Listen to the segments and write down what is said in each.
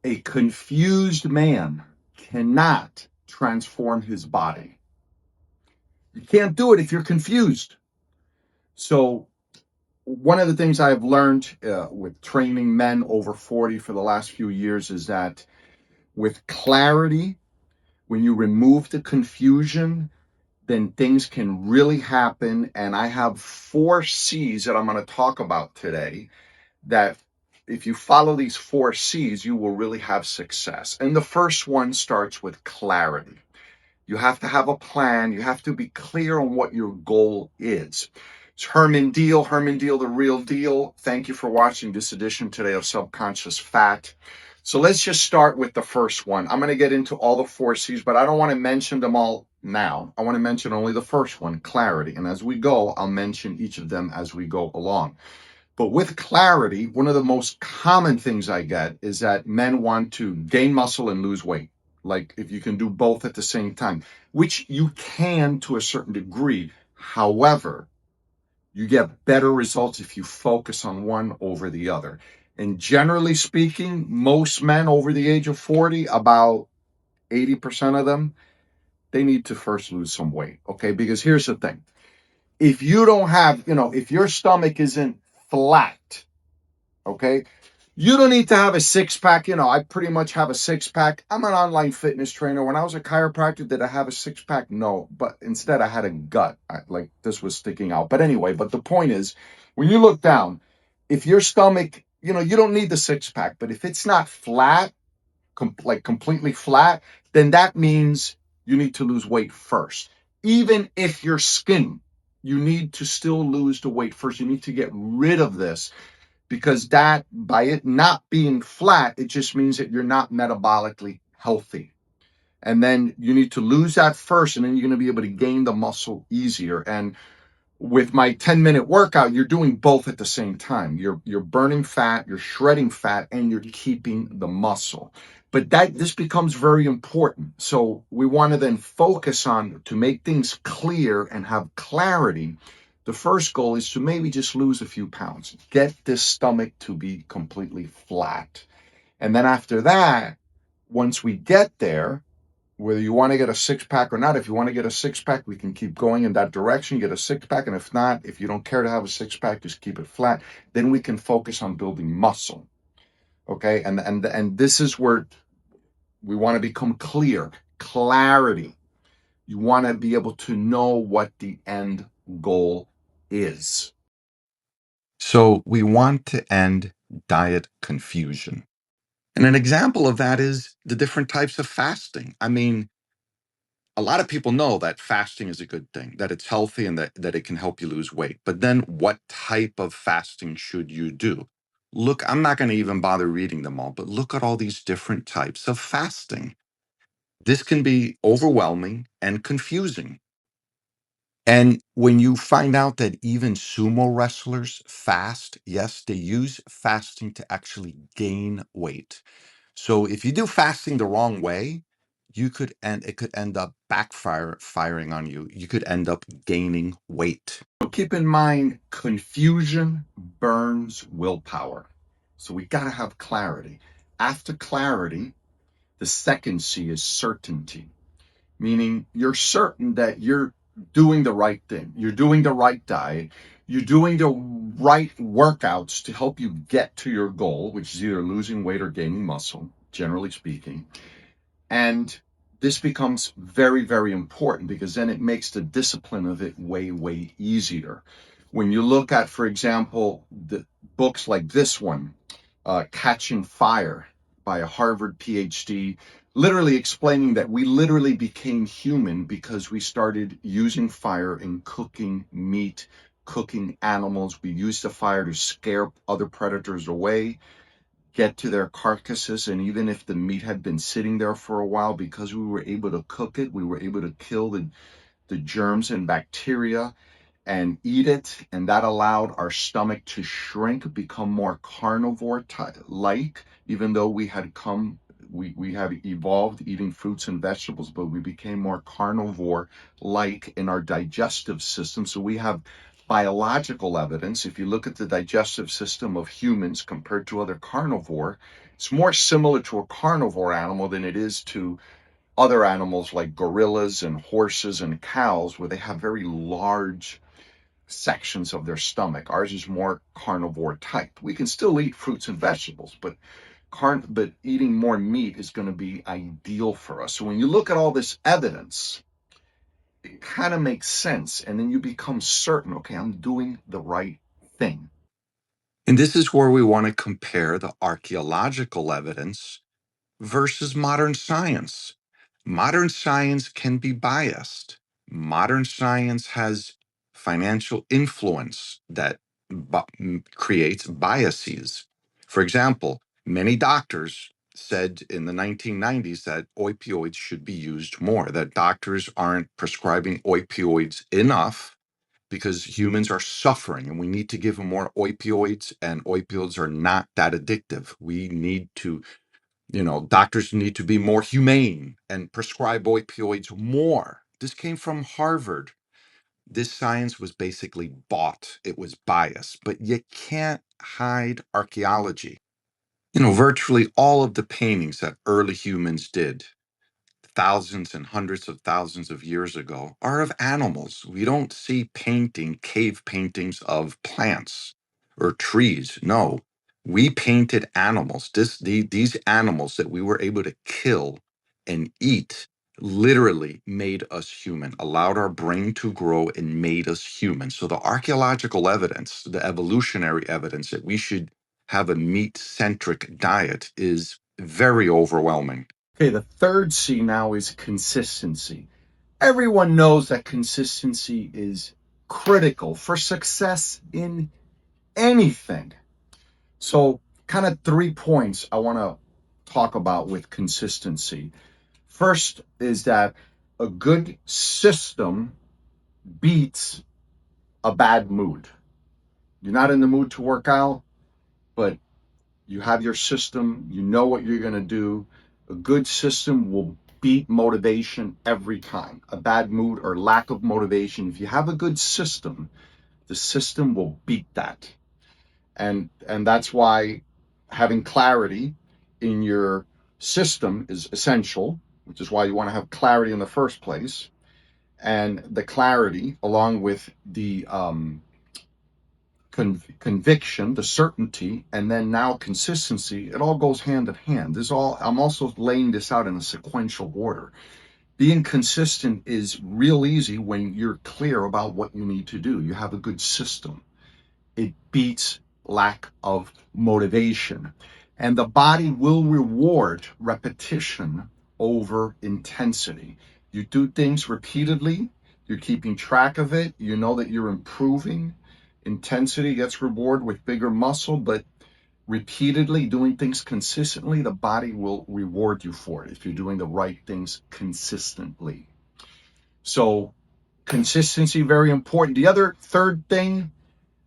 A confused man cannot transform his body. You can't do it if you're confused. So, one of the things I've learned with training men over 40 for the last few years is that with clarity, when you remove the confusion, then things can really happen. And I have 4 C's that I'm going to talk about today that if you follow these 4 C's, you will really have success. And the first one starts with clarity. You have to have a plan. You have to be clear on what your goal is. It's Herman Deal, the real deal. Thank you for watching this edition today of Subconscious Fat. So let's just start with the first one. I'm going to get into all the 4 C's, but I don't want to mention them all now. I want to mention only the first one, clarity. And as we go, I'll mention each of them as we go along. But with clarity, one of the most common things I get is that men want to gain muscle and lose weight. Like if you can do both at the same time, which you can to a certain degree. However, you get better results if you focus on one over the other. And generally speaking, most men over the age of 40, about 80% of them, they need to first lose some weight. Okay, because here's the thing. If you don't have, if your stomach isn't flat, okay, you don't need to have a 6-pack. I pretty much have a 6-pack. I'm an online fitness trainer. When I was a chiropractor, did I have a 6-pack? No, but instead I had a gut. Like this was sticking out. But anyway, but the point is, when you look down, if your stomach, you don't need the 6-pack, but if it's not flat, like completely flat, then that means you need to lose weight first. Even if you're skinny, you need to still lose the weight first. You need to get rid of this because that, by it not being flat, it just means that you're not metabolically healthy. And then you need to lose that first, and then you're going to be able to gain the muscle easier. And with my 10-minute workout, you're doing both at the same time. You're burning fat, you're shredding fat, and you're keeping the muscle. But this becomes very important. So we want to then focus on, to make things clear and have clarity. The first goal is to maybe just lose a few pounds, get this stomach to be completely flat. And then after that, once we get there, whether you want to get a 6-pack or not, if you want to get a 6-pack, we can keep going in that direction, get a 6-pack. And if not, if you don't care to have a 6-pack, just keep it flat. Then we can focus on building muscle. Okay. And this is where we want to become clear, clarity. You want to be able to know what the end goal is. So we want to end diet confusion. And an example of that is the different types of fasting. I mean, a lot of people know that fasting is a good thing, that it's healthy and that it can help you lose weight. But then what type of fasting should you do? Look, I'm not going to even bother reading them all, but look at all these different types of fasting. This can be overwhelming and confusing. And when you find out that even sumo wrestlers fast, yes, they use fasting to actually gain weight. So if you do fasting the wrong way, it could end up firing on you. You could end up gaining weight. So keep in mind, confusion burns willpower. So we got to have clarity. After clarity, the second C is certainty, meaning you're certain that you're doing the right thing. You're doing the right diet. You're doing the right workouts to help you get to your goal, which is either losing weight or gaining muscle, generally speaking. And this becomes very, very important because then it makes the discipline of it way, way easier. When you look at, for example, the books like this one, Catching Fire by a Harvard PhD, literally explaining that we literally became human because we started using fire in cooking meat, cooking animals. We used the fire to scare other predators away, get to their carcasses, and even if the meat had been sitting there for a while, because we were able to cook it, we were able to kill the germs and bacteria and eat it, and that allowed our stomach to shrink, become more carnivore like, even though we have evolved eating fruits and vegetables, but we became more carnivore like in our digestive system. So we have biological evidence, if you look at the digestive system of humans compared to other carnivore, it's more similar to a carnivore animal than it is to other animals like gorillas and horses and cows, where they have very large sections of their stomach. Ours is more carnivore type. We can still eat fruits and vegetables, but eating more meat is going to be ideal for us. So when you look at all this evidence, it kind of makes sense, and then you become certain, okay, I'm doing the right thing. And this is where we want to compare the archaeological evidence versus modern science. Modern science can be biased. Modern science has financial influence that creates biases. For example, many doctors said in the 1990s that opioids should be used more, that doctors aren't prescribing opioids enough because humans are suffering and we need to give them more opioids, and opioids are not that addictive. We need to, doctors need to be more humane and prescribe opioids more. This came from Harvard. This science was basically bought. It was biased, but you can't hide archaeology. Virtually all of the paintings that early humans did thousands and hundreds of thousands of years ago are of animals. We don't see cave paintings of plants or trees. No, we painted animals. These animals that we were able to kill and eat literally made us human, allowed our brain to grow and made us human. So the archaeological evidence, the evolutionary evidence that we should have a meat-centric diet is very overwhelming. Okay, the third C now is consistency. Everyone knows that consistency is critical for success in anything. So, kind of 3 points I want to talk about with consistency. First is that a good system beats a bad mood. You're not in the mood to work out, but you have your system, you know what you're going to do. A good system will beat motivation every time. A bad mood or lack of motivation, if you have a good system, the system will beat that. And that's why having clarity in your system is essential, which is why you want to have clarity in the first place. And the clarity, along with the conviction, the certainty, and then now consistency, it all goes hand in hand. I'm also laying this out in a sequential order. Being consistent is real easy when you're clear about what you need to do. You have a good system. It beats lack of motivation. And the body will reward repetition over intensity. You do things repeatedly, you're keeping track of it, you know that you're improving. Intensity gets rewarded with bigger muscle, but repeatedly doing things consistently, the body will reward you for it if you're doing the right things consistently. So consistency, very important. The other third thing,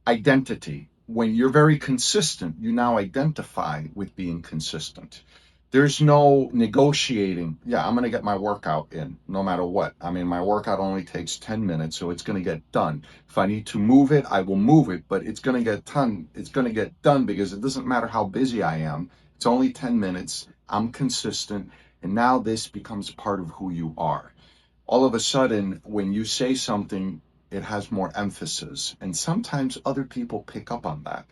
identity. When you're very consistent, you now identify with being consistent. There's no negotiating. Yeah, I'm going to get my workout in no matter what. I mean, my workout only takes 10 minutes, so it's going to get done. If I need to move it, I will move it, but it's going to get done. It's going to get done because it doesn't matter how busy I am. It's only 10 minutes. I'm consistent, and now this becomes part of who you are. All of a sudden, when you say something, it has more emphasis. And sometimes other people pick up on that,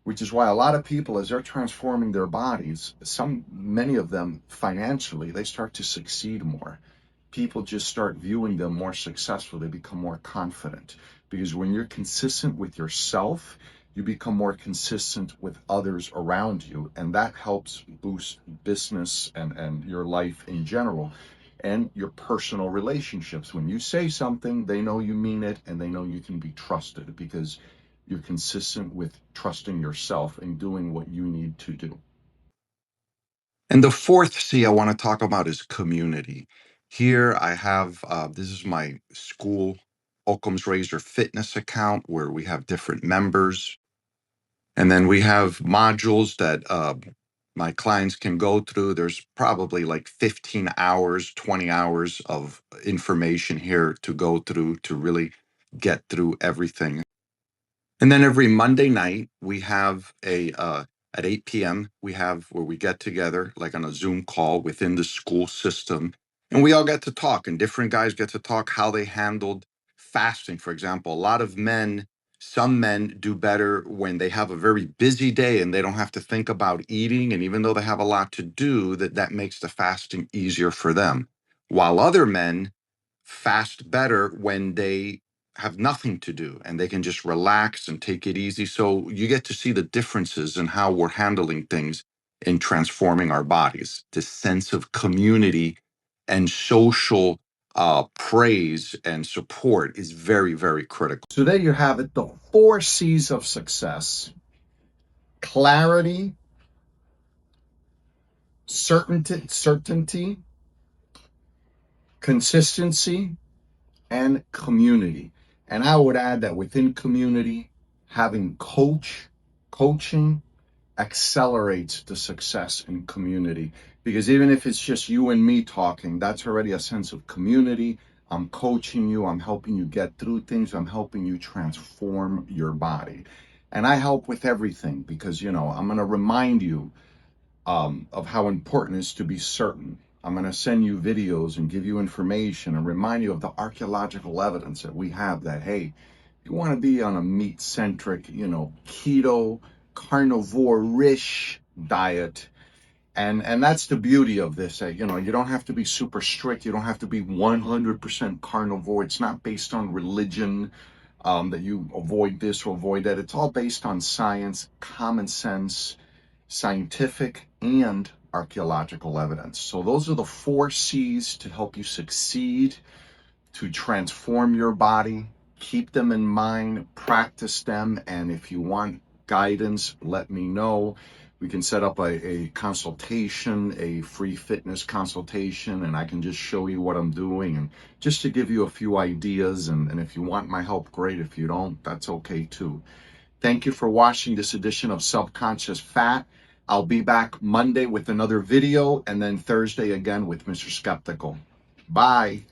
which is why a lot of people, as they're transforming their bodies, many of them financially, they start to succeed more. People just start viewing them more successful. They become more confident because when you're consistent with yourself, you become more consistent with others around you. And that helps boost business and your life in general and your personal relationships. When you say something, they know you mean it and they know you can be trusted because you're consistent with trusting yourself and doing what you need to do. And the fourth C I want to talk about is community. Here I have, this is my school, Occam's Razor Fitness account, where we have different members. And then we have modules that my clients can go through. There's probably like 15 hours, 20 hours of information here to go through to really get through everything. And then every Monday night, we have at 8 p.m., we have where we get together, like on a Zoom call within the school system, and we all get to talk, and different guys get to talk how they handled fasting. For example, a lot of men, some men do better when they have a very busy day and they don't have to think about eating. And even though they have a lot to do, that makes the fasting easier for them. While other men fast better when they have nothing to do and they can just relax and take it easy. So you get to see the differences in how we're handling things in transforming our bodies. This sense of community and social praise and support is very, very critical. So there you have it, the 4 C's of success: clarity, certainty, consistency, and community. And I would add that within community, having coaching accelerates the success in community, because even if it's just you and me talking, that's already a sense of community. I'm coaching you, I'm helping you get through things, I'm helping you transform your body. And I help with everything because, I'm going to remind you of how important it is to be certain. I'm going to send you videos and give you information and remind you of the archaeological evidence that we have that, hey, you want to be on a meat-centric, keto, carnivore-ish diet. And that's the beauty of this. You don't have to be super strict. You don't have to be 100% carnivore. It's not based on religion, that you avoid this or avoid that. It's all based on science, common sense, scientific, and archaeological evidence. So those are the 4 C's to help you succeed, to transform your body. Keep them in mind, practice them, and if you want guidance, let me know. We can set up a consultation, a free fitness consultation, and I can just show you what I'm doing and just to give you a few ideas. And if you want my help, great. If you don't, that's okay too. Thank you for watching this edition of Subconscious Fat. I'll be back Monday with another video, and then Thursday again with Mr. Skeptical. Bye.